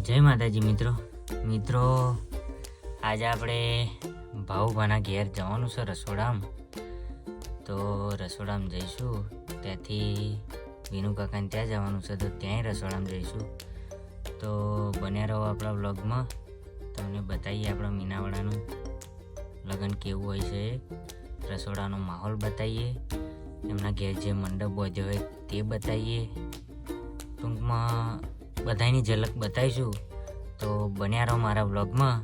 જય માતાજી મિત્રો આજે આપણે ભાઉભાના ઘેર જવાનું છે રસોડામાં. તો રસોડામાં જઈશું, ત્યાંથી વિનુ કાકાને ત્યાં જવાનું છે તો ત્યાંય રસોડામાં જઈશું. તો બન્યા રહો આપણા વ્લોગમાં. તમને બતાવીએ આપણા મીનાવાડાનું લગ્ન કેવું હોય છે, રસોડાનો માહોલ બતાવીએ, એમના ઘેર જે મંડપ બાંધ્યો હોય તે બતાવીએ. ટૂંકમાં બધાની ઝલક બતાવીશું. તો બન્યા રહો મારા વ્લોગમાં.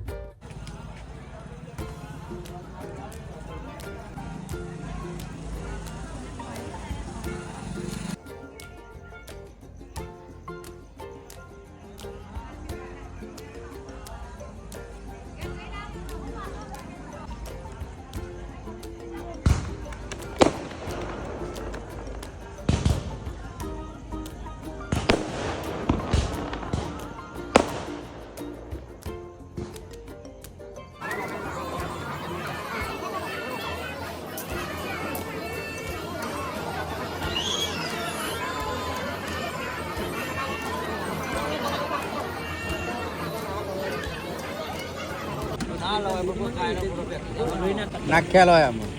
નાખ્યા હોય આમાં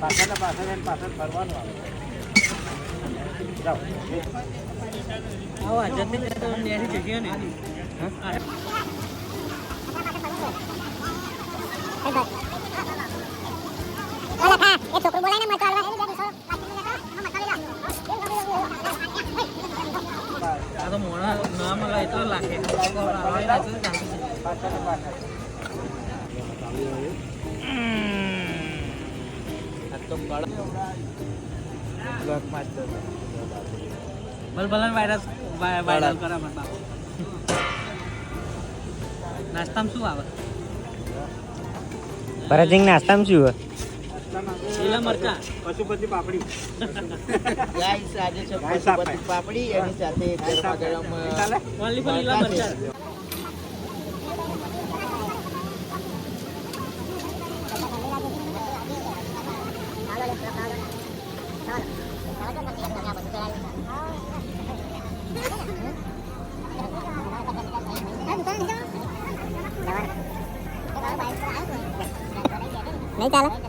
પાછળ ફરવાનું આવે. નાસ્તામાં શું આવે? ભરતસિંહ નાસ્તામાં શું હોય? લીલા મરચા, પશુપતિ પાપડી. ગાઈસ આજે છે પશુપતિ પાપડી, એની સાથે ગરમા ગરમ ઓનલી ફોર લીલા મરચા. નહીં ચાલે.